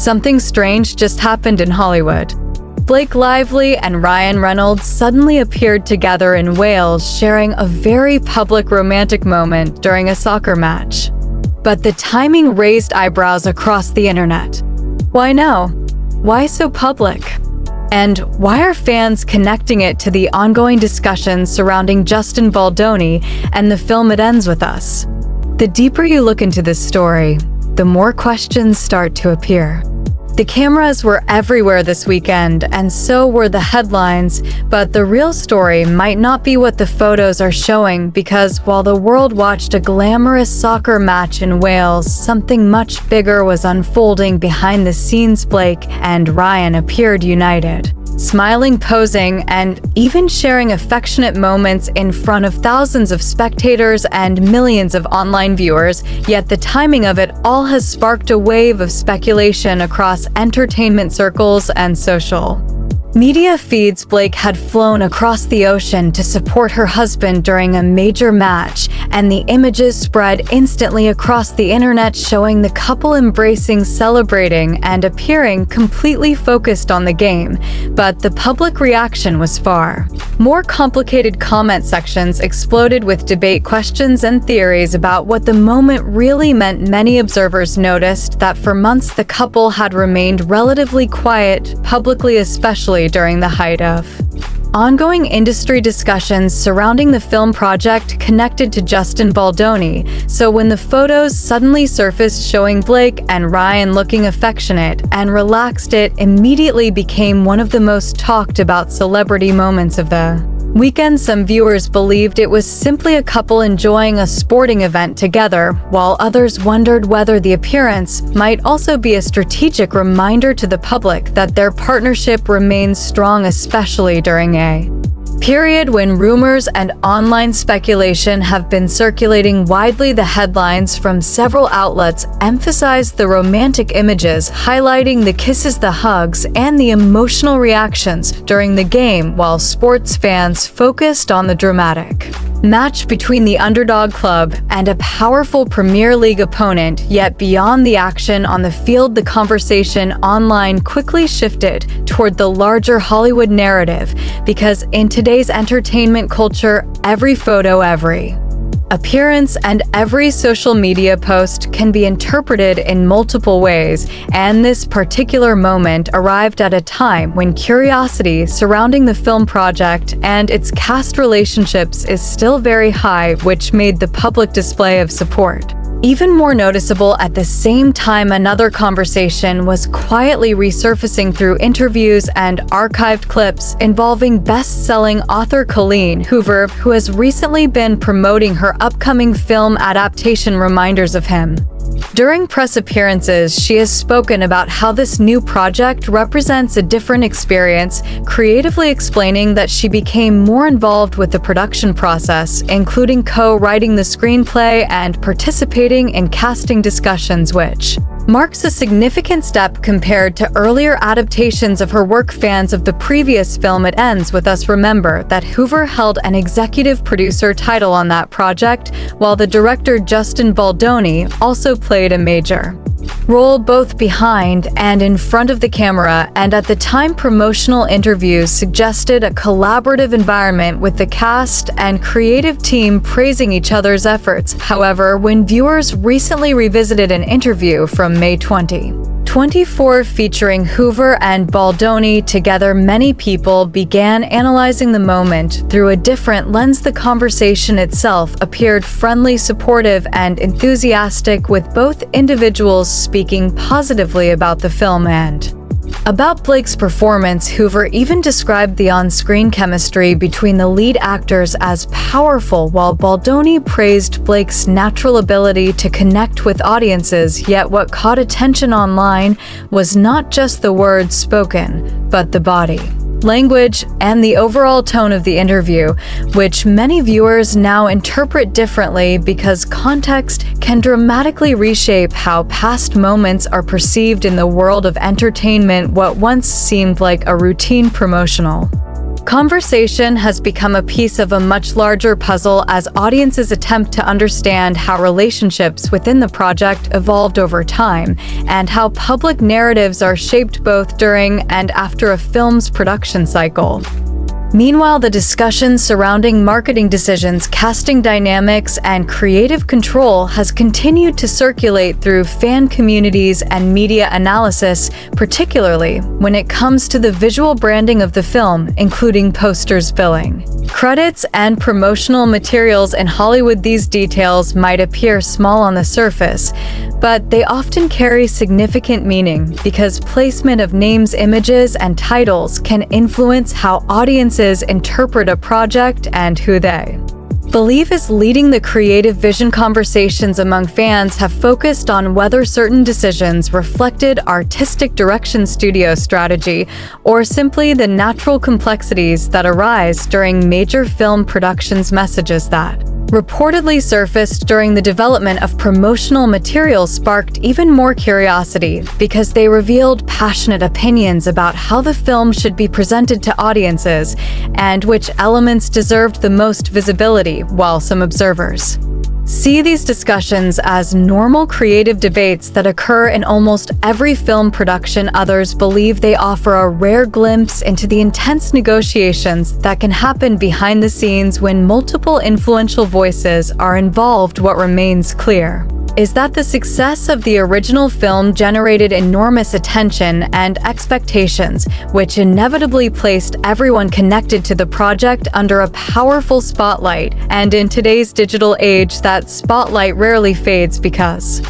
something strange just happened in Hollywood. Blake Lively and Ryan Reynolds suddenly appeared together in Wales, sharing a very public romantic moment during a soccer match. But the timing raised eyebrows across the internet. Why now? Why so public? And why are fans connecting it to the ongoing discussions surrounding Justin Baldoni and the film It Ends With Us? The deeper you look into this story, the more questions start to appear. The cameras were everywhere this weekend, and so were the headlines, but the real story might not be what the photos are showing, because while the world watched a glamorous soccer match in Wales, something much bigger was unfolding behind the scenes. Blake and Ryan appeared united, smiling, posing, and even sharing affectionate moments in front of thousands of spectators and millions of online viewers, yet the timing of it all has sparked a wave of speculation across entertainment circles and social media feeds. Blake had flown across the ocean to support her husband during a major match, and the images spread instantly across the internet, showing the couple embracing, celebrating, and appearing completely focused on the game. But the public reaction was far more complicated. Comment sections exploded with debate, questions, and theories about what the moment really meant. Many observers noticed that for months the couple had remained relatively quiet publicly, especially during the height of ongoing industry discussions surrounding the film project connected to Justin Baldoni. So when the photos suddenly surfaced showing Blake and Ryan looking affectionate and relaxed, it immediately became one of the most talked about celebrity moments of the weekend. Some viewers believed it was simply a couple enjoying a sporting event together, while others wondered whether the appearance might also be a strategic reminder to the public that their partnership remains strong, especially during a period when rumors and online speculation have been circulating widely. The headlines from several outlets emphasized the romantic images, highlighting the kisses, the hugs, and the emotional reactions during the game, while sports fans focused on the dramatic match between the underdog club and a powerful Premier League opponent. Yet beyond the action on the field, the conversation online quickly shifted toward the larger Hollywood narrative, because in today's entertainment culture, every photo, every appearance, and every social media post can be interpreted in multiple ways, and this particular moment arrived at a time when curiosity surrounding the film project and its cast relationships is still very high, which made the public display of support even more noticeable. At the same time, another conversation was quietly resurfacing through interviews and archived clips involving best-selling author Colleen Hoover, who has recently been promoting her upcoming film adaptation. Reminders of him. During press appearances, she has spoken about how this new project represents a different experience, creatively explaining that she became more involved with the production process, including co-writing the screenplay and participating in casting discussions, which marks a significant step compared to earlier adaptations of her work. Fans of the previous film It Ends With Us remember that Hoover held an executive producer title on that project, while the director Justin Baldoni also played a major role both behind and in front of the camera, and at the time promotional interviews suggested a collaborative environment with the cast and creative team praising each other's efforts. However, when viewers recently revisited an interview from May 2024 featuring Hoover and Baldoni together, many people began analyzing the moment through a different lens. The conversation itself appeared friendly, supportive, and enthusiastic, with both individuals speaking positively about the film and about Blake's performance. Hoover even described the on-screen chemistry between the lead actors as powerful, while Baldoni praised Blake's natural ability to connect with audiences. Yet what caught attention online was not just the words spoken, but the body language and the overall tone of the interview, which many viewers now interpret differently because context can dramatically reshape how past moments are perceived in the world of entertainment. What once seemed like a routine promotional Conversation has become a piece of a much larger puzzle as audiences attempt to understand how relationships within the project evolved over time and how public narratives are shaped both during and after a film's production cycle. Meanwhile, the discussions surrounding marketing decisions, casting dynamics, and creative control has continued to circulate through fan communities and media analysis, particularly when it comes to the visual branding of the film, including posters, billing, credits, and promotional materials in Hollywood. These details might appear small on the surface, but they often carry significant meaning because placement of names, images, and titles can influence how audiences interpret a project and who they believe is leading. The creative vision conversations among fans have focused on whether certain decisions reflected artistic direction, studio strategy, or simply the natural complexities that arise during major film productions. Messages that reportedly surfaced during the development of promotional materials sparked even more curiosity because they revealed passionate opinions about how the film should be presented to audiences and which elements deserved the most visibility, while some observers see these discussions as normal creative debates that occur in almost every film production. Others believe they offer a rare glimpse into the intense negotiations that can happen behind the scenes when multiple influential voices are involved. What remains clear is that the success of the original film generated enormous attention and expectations, which inevitably placed everyone connected to the project under a powerful spotlight. And in today's digital age, that spotlight rarely fades because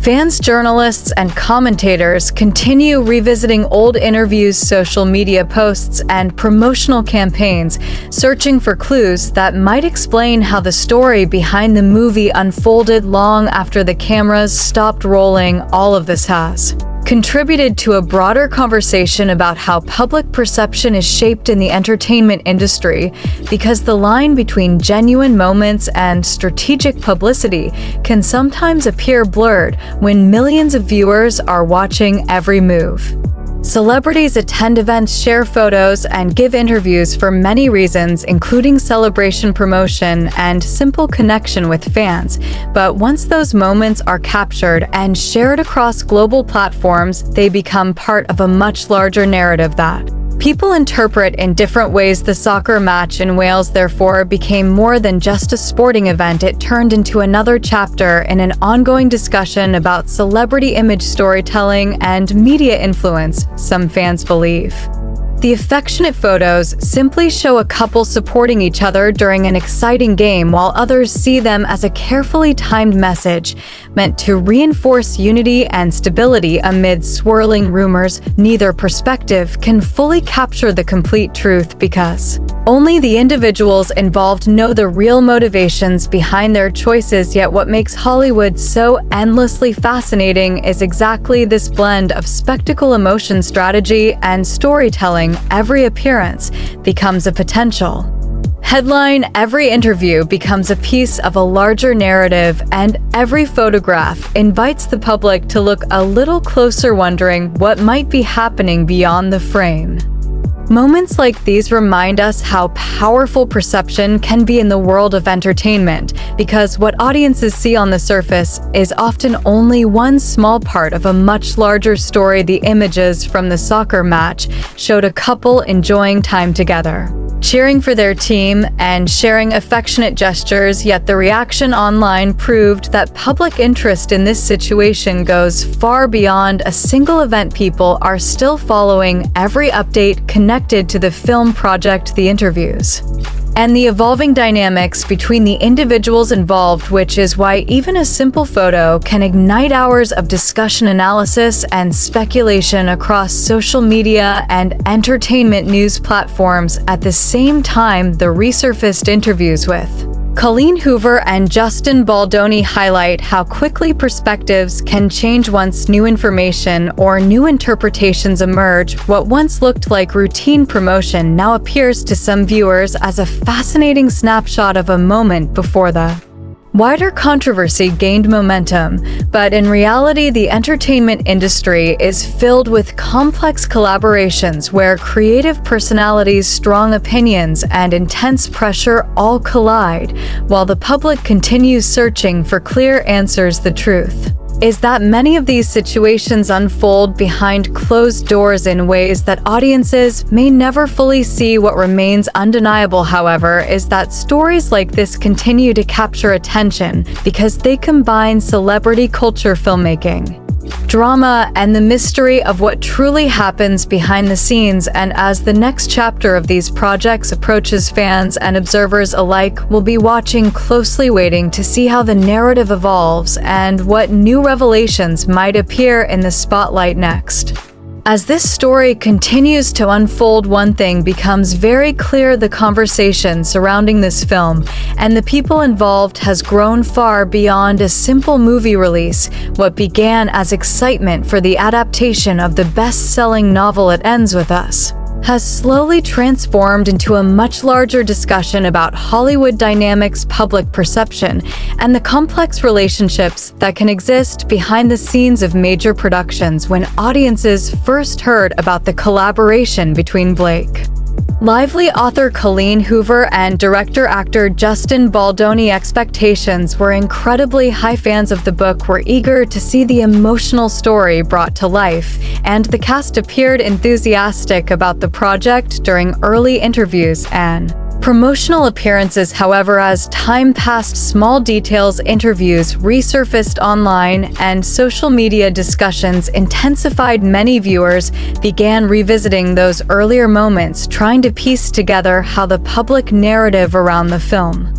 fans, journalists, and commentators continue revisiting old interviews, social media posts, and promotional campaigns, searching for clues that might explain how the story behind the movie unfolded long after the cameras stopped rolling. All of this has contributed to a broader conversation about how public perception is shaped in the entertainment industry, because the line between genuine moments and strategic publicity can sometimes appear blurred when millions of viewers are watching every move. Celebrities attend events, share photos, and give interviews for many reasons, including celebration, promotion, and simple connection with fans. But once those moments are captured and shared across global platforms, they become part of a much larger narrative that people interpret in different ways. The soccer match in Wales, therefore, became more than just a sporting event. It turned into another chapter in an ongoing discussion about celebrity image, storytelling, and media influence. Some fans believe the affectionate photos simply show a couple supporting each other during an exciting game, while others see them as a carefully timed message meant to reinforce unity and stability amid swirling rumors. Neither perspective can fully capture the complete truth because only the individuals involved know the real motivations behind their choices. Yet what makes Hollywood so endlessly fascinating is exactly this blend of spectacle, emotion, strategy, and storytelling. Every appearance becomes a potential headline, every interview becomes a piece of a larger narrative, and every photograph invites the public to look a little closer, wondering what might be happening beyond the frame. Moments like these remind us how powerful perception can be in the world of entertainment, because what audiences see on the surface is often only one small part of a much larger story. The images from the soccer match showed a couple enjoying time together, cheering for their team and sharing affectionate gestures, yet the reaction online proved that public interest in this situation goes far beyond a single event. People are still following every update connected to the film project, the interviews, and the evolving dynamics between the individuals involved, which is why even a simple photo can ignite hours of discussion, analysis, and speculation across social media and entertainment news platforms. At the same time, the resurfaced interviews with Colleen Hoover and Justin Baldoni highlight how quickly perspectives can change once new information or new interpretations emerge. What once looked like routine promotion now appears to some viewers as a fascinating snapshot of a moment before the Wider controversy gained momentum, but in reality, the entertainment industry is filled with complex collaborations where creative personalities, strong opinions, and intense pressure all collide, while the public continues searching for clear answers. The truth is that many of these situations unfold behind closed doors in ways that audiences may never fully see. What remains undeniable, however, is that stories like this continue to capture attention because they combine celebrity culture, filmmaking, drama, and the mystery of what truly happens behind the scenes. And as the next chapter of these projects approaches, fans and observers alike will be watching closely, waiting to see how the narrative evolves and what new revelations might appear in the spotlight next. As this story continues to unfold, one thing becomes very clear: the conversation surrounding this film and the people involved has grown far beyond a simple movie release. What began as excitement for the adaptation of the best-selling novel It Ends With Us has slowly transformed into a much larger discussion about Hollywood dynamics, public perception, and the complex relationships that can exist behind the scenes of major productions. When audiences first heard about the collaboration between Blake Lively, author Colleen Hoover, and director-actor Justin Baldoni, expectations were incredibly high. Fans of the book were eager to see the emotional story brought to life, and the cast appeared enthusiastic about the project during early interviews and promotional appearances. However, as time passed, small details, interviews resurfaced online, and social media discussions intensified. Many viewers began revisiting those earlier moments, trying to piece together how the public narrative around the film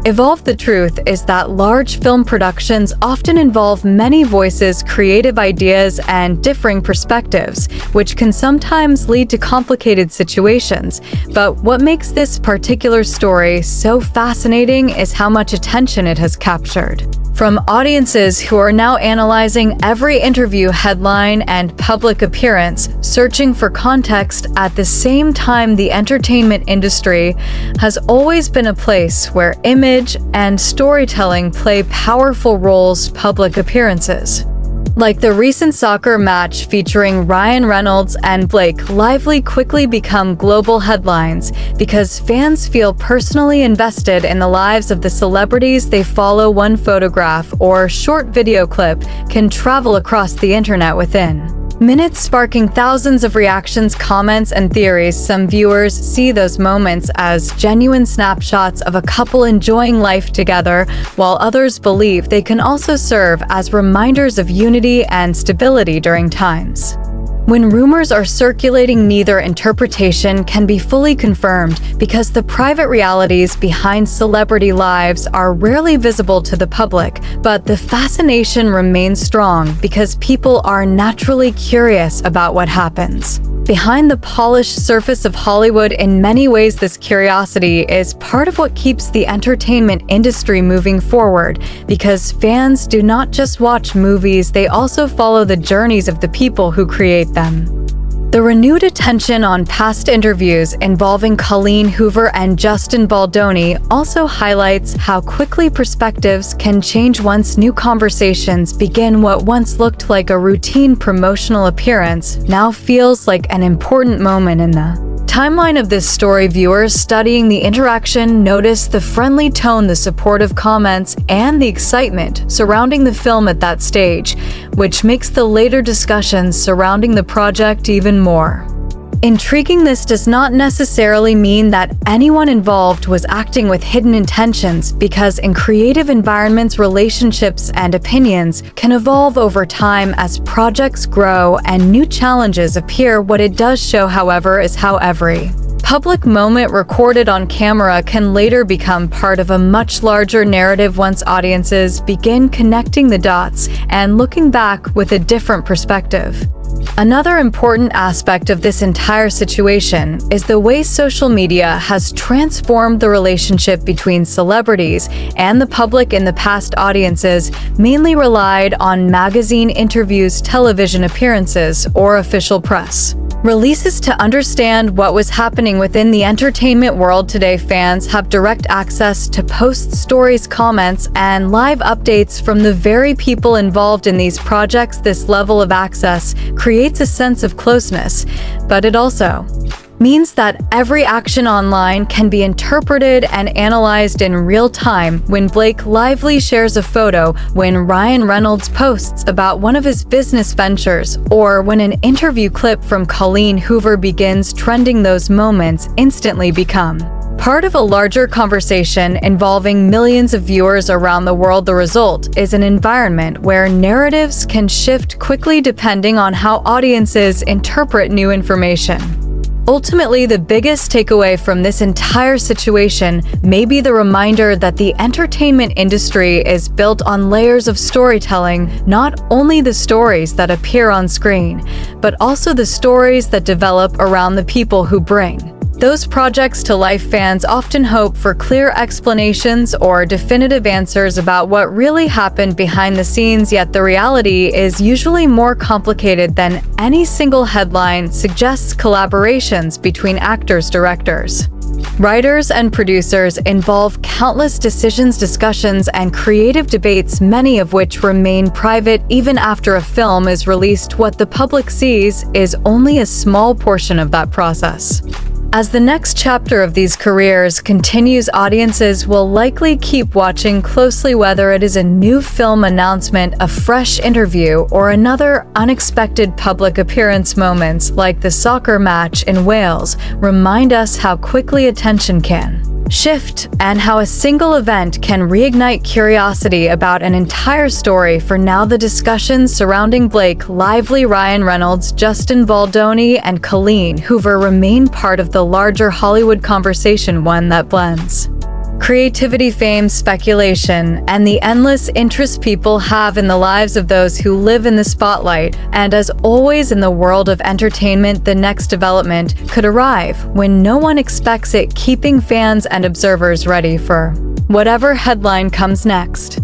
evolved. The truth is that large film productions often involve many voices, creative ideas, and differing perspectives, which can sometimes lead to complicated situations. But what makes this particular story so fascinating is how much attention it has captured from audiences who are now analyzing every interview, headline, and public appearance, searching for context. At the same time, the entertainment industry has always been a place where image and storytelling play powerful roles. Public appearances, like the recent soccer match featuring Reynolds and Blake Lively, quickly become global headlines because fans feel personally invested in the lives of the celebrities they follow. One photograph or short video clip can travel across the internet within minutes, sparking thousands of reactions, comments, and theories. Some viewers see those moments as genuine snapshots of a couple enjoying life together, while others believe they can also serve as reminders of unity and stability during times when rumors are circulating. Neither interpretation can be fully confirmed because the private realities behind celebrity lives are rarely visible to the public, but the fascination remains strong because people are naturally curious about what happens behind the polished surface of Hollywood. In many ways, this curiosity is part of what keeps the entertainment industry moving forward, because fans do not just watch movies, they also follow the journeys of the people who create them. The renewed attention on past interviews involving Colleen Hoover and Justin Baldoni also highlights how quickly perspectives can change once new conversations begin. What once looked like a routine promotional appearance now feels like an important moment in the timeline of this story. Viewers studying the interaction notice the friendly tone, the supportive comments, and the excitement surrounding the film at that stage, which makes the later discussions surrounding the project even more intriguing. This does not necessarily mean that anyone involved was acting with hidden intentions, because in creative environments, relationships and opinions can evolve over time as projects grow and new challenges appear. What it does show, however, is how every public moment recorded on camera can later become part of a much larger narrative once audiences begin connecting the dots and looking back with a different perspective. Another important aspect of this entire situation is the way social media has transformed the relationship between celebrities and the public. In the past, audiences mainly relied on magazine interviews, television appearances, or official press Releases to understand what was happening within the entertainment world today. Fans have direct access to posts, stories, comments, and live updates from the very people involved in these projects. This level of access creates a sense of closeness, but it also means that every action online can be interpreted and analyzed in real time. When Blake Lively shares a photo, when Ryan Reynolds posts about one of his business ventures, or when an interview clip from Colleen Hoover begins trending, those moments instantly become part of a larger conversation involving millions of viewers around the world. The result is an environment where narratives can shift quickly depending on how audiences interpret new information. Ultimately, the biggest takeaway from this entire situation may be the reminder that the entertainment industry is built on layers of storytelling, not only the stories that appear on screen, but also the stories that develop around the people who bring those projects to life. Fans often hope for clear explanations or definitive answers about what really happened behind the scenes, yet the reality is usually more complicated than any single headline suggests. Collaborations between actors, directors, writers, and producers involve countless decisions, discussions, and creative debates, many of which remain private even after a film is released. What the public sees is only a small portion of that process. As the next chapter of these careers continues, audiences will likely keep watching closely, whether it is a new film announcement, a fresh interview, or another unexpected public appearance. Moments like the soccer match in Wales remind us how quickly attention can shift and how a single event can reignite curiosity about an entire story. For now, the discussions surrounding Blake Lively, Ryan Reynolds, Justin Baldoni, and Colleen Hoover remain part of the larger Hollywood conversation, one that blends creativity, fame, speculation, and the endless interest people have in the lives of those who live in the spotlight. And as always in the world of entertainment, the next development could arrive when no one expects it, keeping fans and observers ready for whatever headline comes next.